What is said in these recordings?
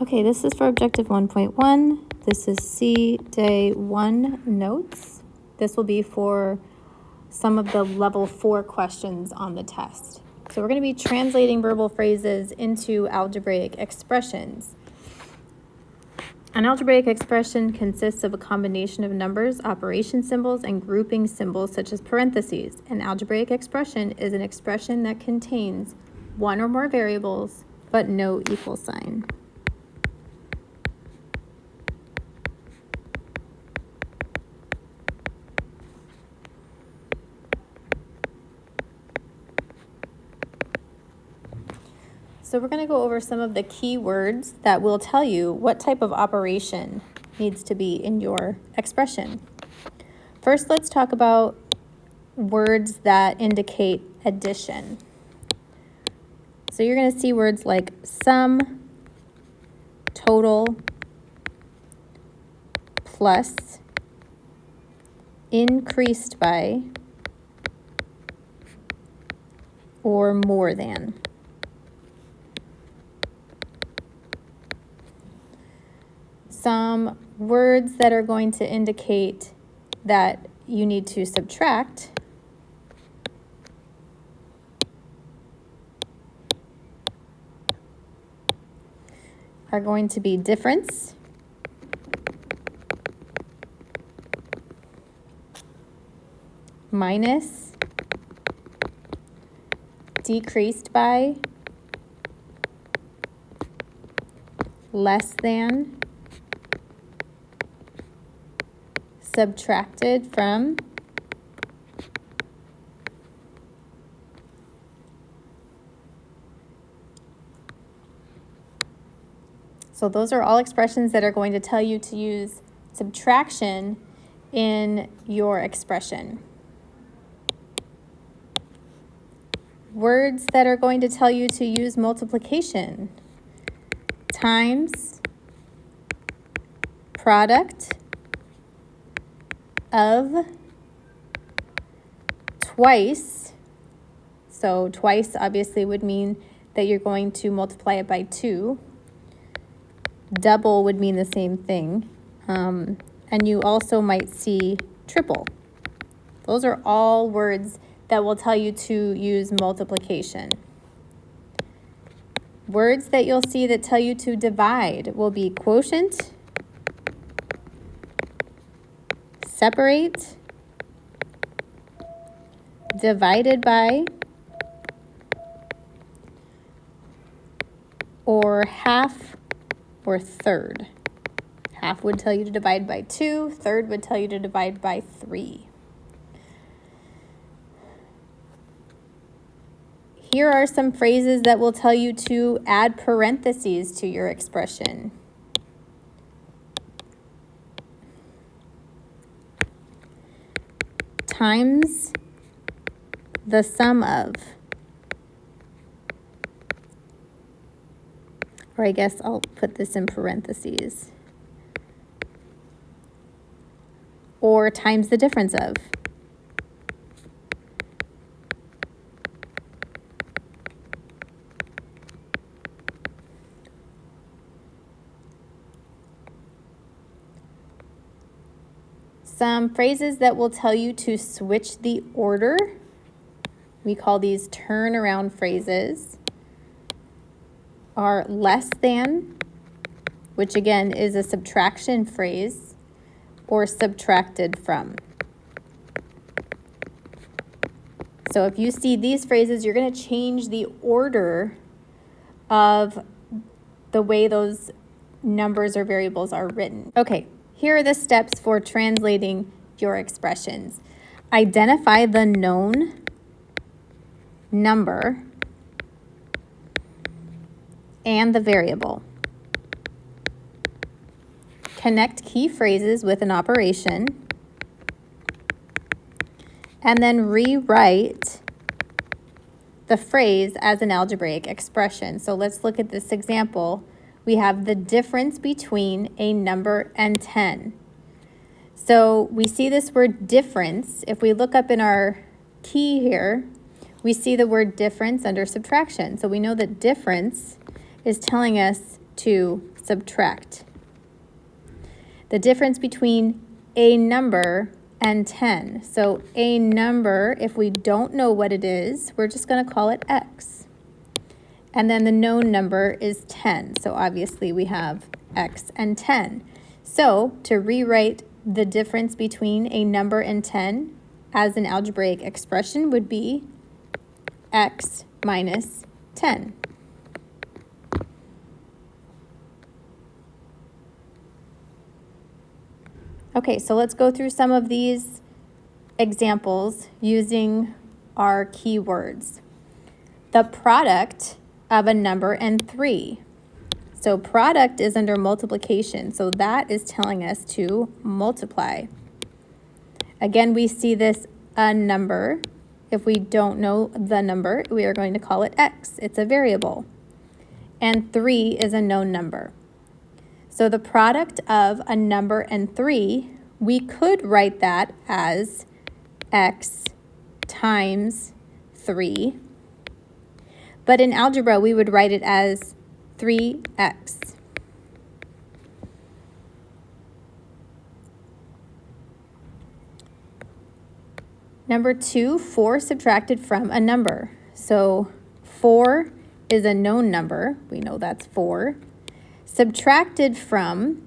Okay, this is for objective 1.1. This is C Day 1 notes. This will be for some of the level 4 questions on the test. So we're going to be translating verbal phrases into algebraic expressions. An algebraic expression consists of a combination of numbers, operation symbols, and grouping symbols such as parentheses. An algebraic expression is an expression that contains one or more variables, but no equal sign. So we're going to go over some of the key words that will tell you what type of operation needs to be in your expression. First, let's talk about words that indicate addition. So you're going to see words like sum, total, plus, increased by, or more than. Some words that are going to indicate that you need to subtract are going to be difference, minus, decreased by, less than, subtracted from, so those are all expressions that are going to tell you to use subtraction in your expression. Words that are going to tell you to use multiplication: times, product, of, twice. So twice obviously would mean that you're going to multiply it by 2. Double would mean the same thing. And you also might see triple. Those are all words that will tell you to use multiplication. Words that you'll see that tell you to divide will be quotient, separate, divided by, or half or third. Half would tell you to divide by 2, third would tell you to divide by 3. Here are some phrases that will tell you to add parentheses to your expression. Times the sum of, or I guess I'll put this in parentheses, or times the difference of. Some phrases that will tell you to switch the order. We call these turnaround phrases. Are less than, which again is a subtraction phrase, or subtracted from. So if you see these phrases, you're going to change the order of the way those numbers or variables are written. Okay, here are the steps for translating your expressions. Identify the known number and the variable. Connect key phrases with an operation. And then rewrite the phrase as an algebraic expression. So let's look at this example. We have the difference between a number and 10. So we see this word difference. If we look up in our key here, we see the word difference under subtraction. So we know that difference is telling us to subtract. The difference between a number and 10. So a number, if we don't know what it is, we're just going to call it x. And then the known number is 10. So obviously we have x and 10. So to rewrite the difference between a number and 10 as an algebraic expression would be x minus 10. Okay, so let's go through some of these examples using our keywords. The product of a number and 3. So product is under multiplication, so that is telling us to multiply. Again, we see this a number. If we don't know the number, we are going to call it x. It's a variable. And 3 is a known number. So the product of a number and 3, we could write that as x times 3. But in algebra, we would write it as 3x. Number 2, 4 subtracted from a number. So 4 is a known number. We know that's 4. Subtracted from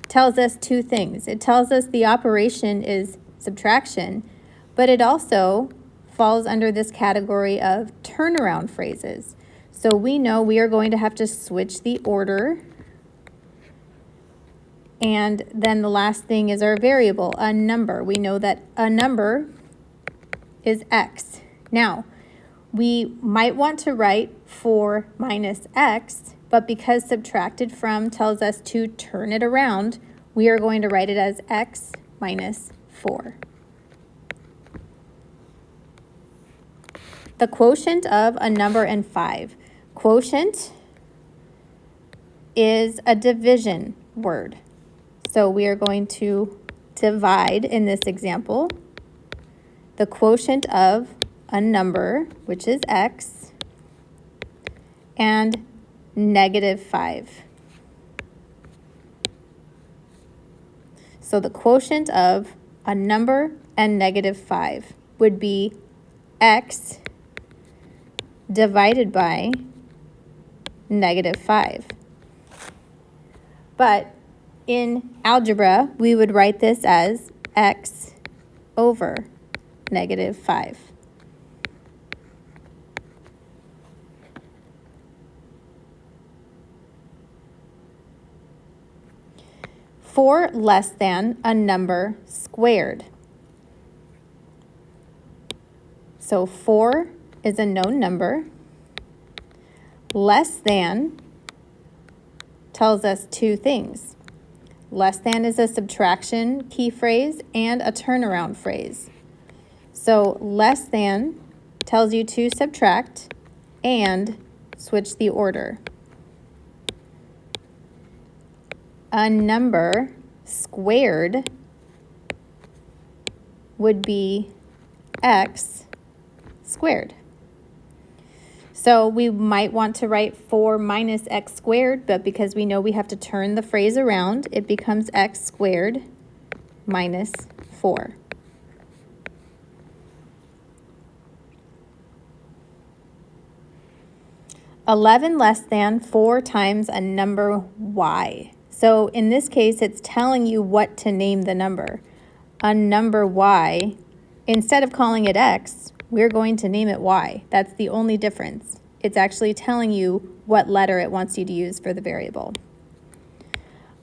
tells us two things. It tells us the operation is subtraction, but it also falls under this category of turnaround phrases. So we know we are going to have to switch the order. And then the last thing is our variable, a number. We know that a number is x. Now, we might want to write 4 minus x, but because subtracted from tells us to turn it around, we are going to write it as x minus 4. The quotient of a number and 5. Quotient is a division word. So we are going to divide, in this example, the quotient of a number, which is x, and negative 5. So the quotient of a number and negative 5 would be x divided by negative 5. But in algebra, we would write this as x over negative 5. Four less than a number squared. So 4 is a known number. Less than tells us two things. Less than is a subtraction key phrase and a turnaround phrase. So less than tells you to subtract and switch the order. A number squared would be x squared. So we might want to write 4 minus x squared, but because we know we have to turn the phrase around, it becomes x squared minus 4. $11 less than 4 times a number y. So in this case, it's telling you what to name the number. A number y, instead of calling it x, we're going to name it y. That's the only difference. It's actually telling you what letter it wants you to use for the variable.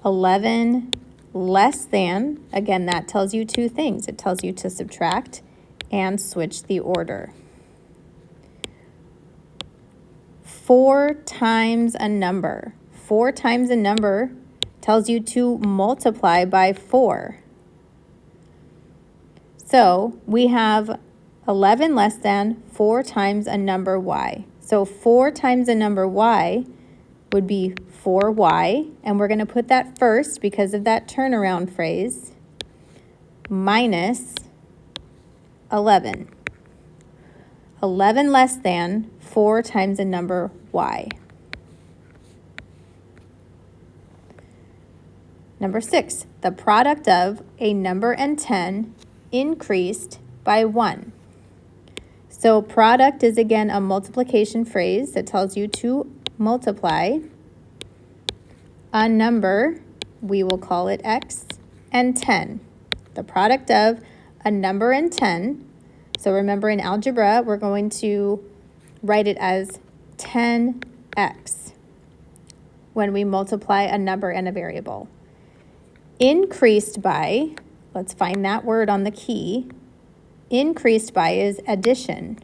11 less than, again, that tells you two things. It tells you to subtract and switch the order. 4 times a number. 4 times a number tells you to multiply by 4. So we have 11 less than 4 times a number y. So 4 times a number y would be 4y, and we're going to put that first because of that turnaround phrase, minus 11. 11 less than 4 times a number y. Number 6, the product of a number and 10 increased by 1. So product is again a multiplication phrase that tells you to multiply a number, we will call it x, and 10. The product of a number and 10. So remember in algebra, we're going to write it as 10x when we multiply a number and a variable. Increased by, let's find that word on the key. Increased by is addition.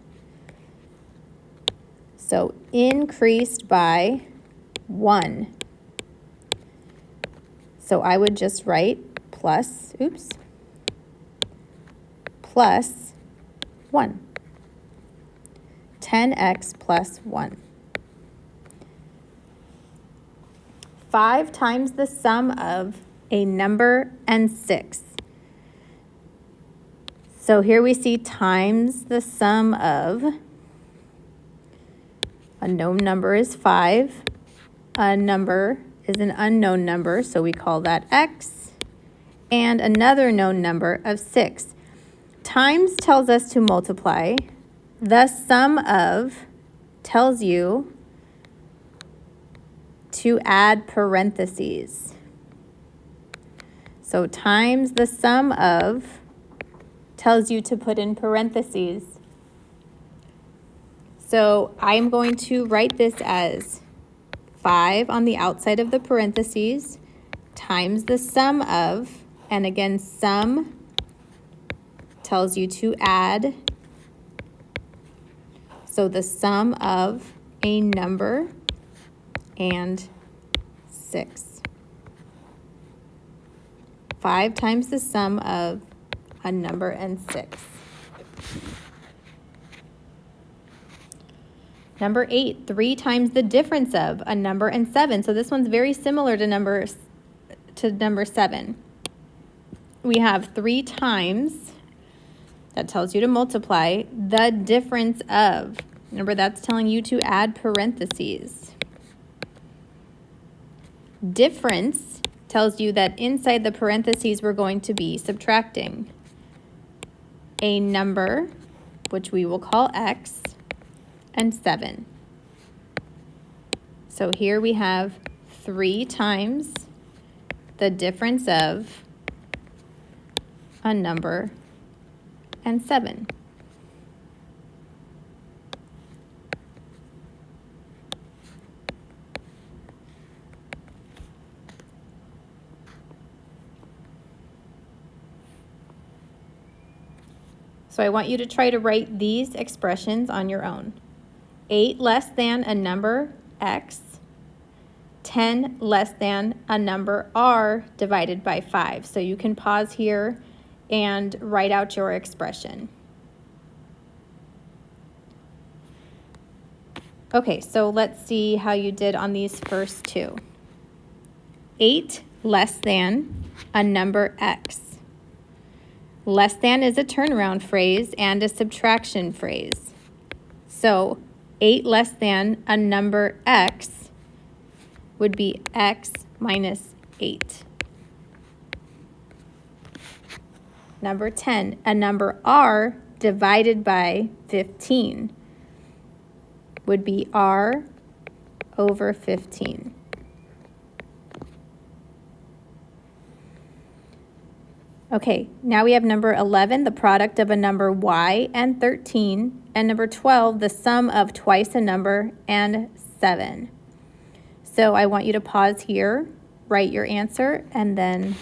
So increased by 1. So I would just write plus 1. 10x plus 1. 5 times the sum of a number and 6. So here we see times the sum of, a known number is 5, a number is an unknown number, so we call that x, and another known number of 6. Times tells us to multiply. The sum of tells you to add parentheses. So times the sum of tells you to put in parentheses. So I'm going to write this as 5 on the outside of the parentheses times the sum of, and again, sum tells you to add. So the sum of a number and 6. 5 times the sum of a number and 6. Number 8, 3 times the difference of a number and 7. So this one's very similar to number 7. We have 3 times, that tells you to multiply, the difference of. Remember, that's telling you to add parentheses. Difference tells you that inside the parentheses we're going to be subtracting a number, which we will call x, and 7. So here we have 3 times the difference of a number and 7. So I want you to try to write these expressions on your own. 8 less than a number x, 10 less than a number r divided by 5. So you can pause here and write out your expression. Okay, so let's see how you did on these first two. 8 less than a number x. Less than is a turnaround phrase and a subtraction phrase. So 8 less than a number x would be x minus 8. Number 10, a number r divided by 15 would be r over 15. Okay, now we have number 11, the product of a number y and 13, and number 12, the sum of twice a number and 7. So I want you to pause here, write your answer, and then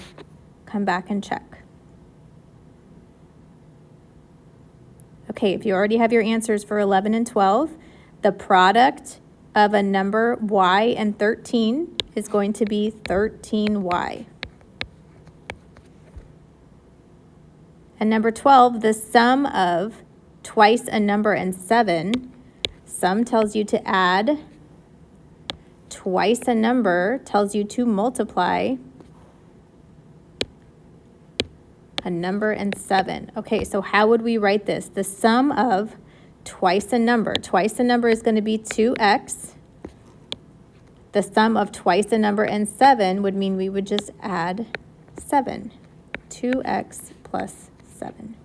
come back and check. Okay, if you already have your answers for 11 and 12, the product of a number y and 13 is going to be 13y. And number 12, the sum of twice a number and 7. Sum tells you to add. Twice a number tells you to multiply a number and 7. Okay, so how would we write this? The sum of twice a number. Twice a number is going to be 2x. The sum of twice a number and 7 would mean we would just add 7. 2x plus 7.